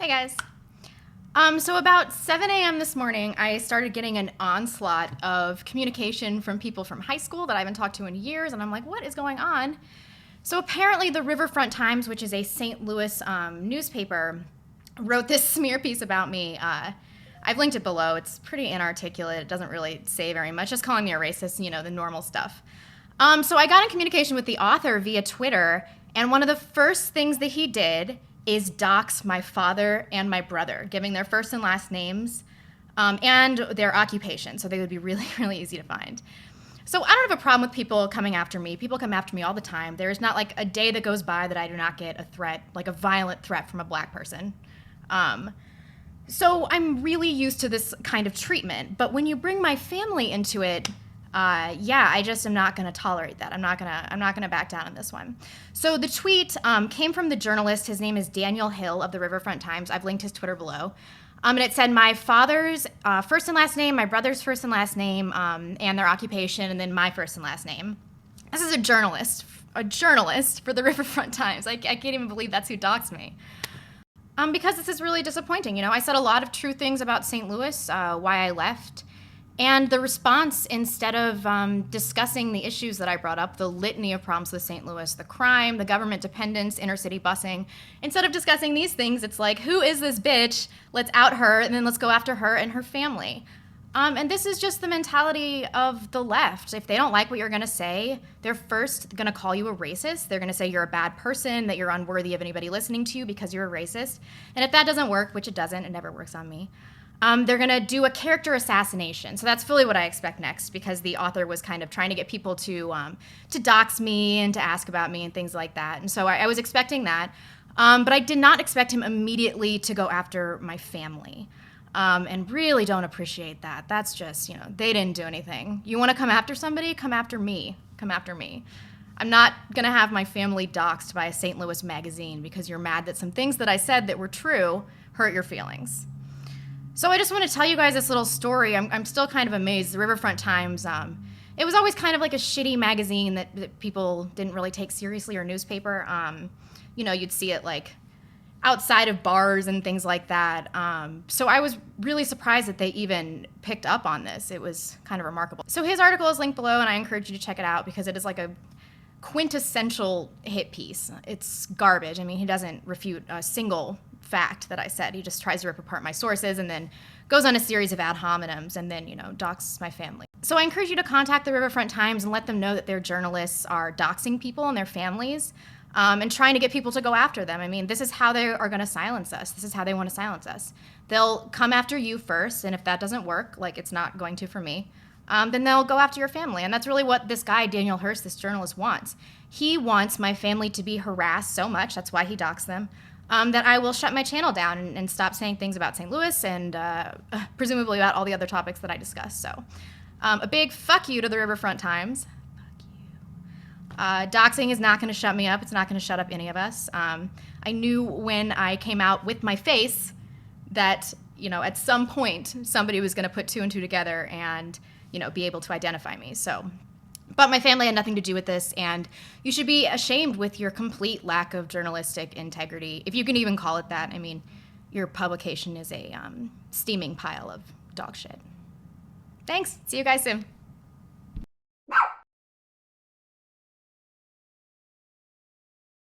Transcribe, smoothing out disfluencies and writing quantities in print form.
Hey guys. So about 7 a.m. this morning, I started getting an onslaught of communication from people from high school that I haven't talked to in years, and I'm like, what is going on? So apparently the Riverfront Times, which is a St. Louis newspaper, wrote this smear piece about me. I've linked it below. It's pretty inarticulate. It doesn't really say very much, just calling me a racist, the normal stuff. So I got in communication with the author via Twitter, and one of the first things that he did is dox my father and my brother, giving their first and last names and their occupation, so they would be really, really easy to find. So I don't have a problem with people coming after me. People come after me all the time. There is not like a day that goes by that I do not get a threat, like a violent threat from a black person. So I'm really used to this kind of treatment. But when you bring my family into it, I just am not going to tolerate that. I'm not going to back down on this one. So the tweet came from the journalist. His name is Daniel Hill of the Riverfront Times. I've linked his Twitter below. And it said my father's first and last name, my brother's first and last name, and their occupation, and then my first and last name. This is a journalist for the Riverfront Times. I can't even believe that's who doxed me. Because this is really disappointing. I said a lot of true things about St. Louis, why I left. And the response, instead of discussing the issues that I brought up, the litany of problems with St. Louis, the crime, the government dependence, inner city busing, instead of discussing these things, it's like, who is this bitch? Let's out her, and then let's go after her and her family. And this is just the mentality of the left. If they don't like what you're going to say, they're first going to call you a racist. They're going to say you're a bad person, that you're unworthy of anybody listening to you because you're a racist. And if that doesn't work, which it doesn't, it never works on me, they're going to do a character assassination. So that's fully what I expect next, because the author was kind of trying to get people to dox me and to ask about me and things like that. And so I was expecting that. But I did not expect him immediately to go after my family. And really don't appreciate that. That's just, they didn't do anything. You want to come after somebody? Come after me. Come after me. I'm not going to have my family doxxed by a St. Louis magazine because you're mad that some things that I said that were true hurt your feelings. So I just want to tell you guys this little story. I'm still kind of amazed. The Riverfront Times, it was always kind of like a shitty magazine that people didn't really take seriously, or newspaper. You'd see it like outside of bars and things like that. So I was really surprised that they even picked up on this. It was kind of remarkable. So his article is linked below, and I encourage you to check it out because it is like a quintessential hit piece. It's garbage. I mean, he doesn't refute a single fact that I said. He just tries to rip apart my sources and then goes on a series of ad hominems and then, doxes my family. So I encourage you to contact the Riverfront Times and let them know that their journalists are doxing people and their families, and trying to get people to go after them. I mean, this is how they are going to silence us. This is how they want to silence us. They'll come after you first, and if that doesn't work, like it's not going to for me, then they'll go after your family. And that's really what this guy, Daniel Hurst, this journalist, wants. He wants my family to be harassed so much, that's why he doxed them, that I will shut my channel down and stop saying things about St. Louis and presumably about all the other topics that I discussed. So a big fuck you to the Riverfront Times. Doxing is not going to shut me up. It's not going to shut up any of us. I knew when I came out with my face that, at some point somebody was going to put two and two together and, be able to identify me. But my family had nothing to do with this, and you should be ashamed with your complete lack of journalistic integrity, if you can even call it that. I mean, your publication is a steaming pile of dog shit. Thanks. See you guys soon.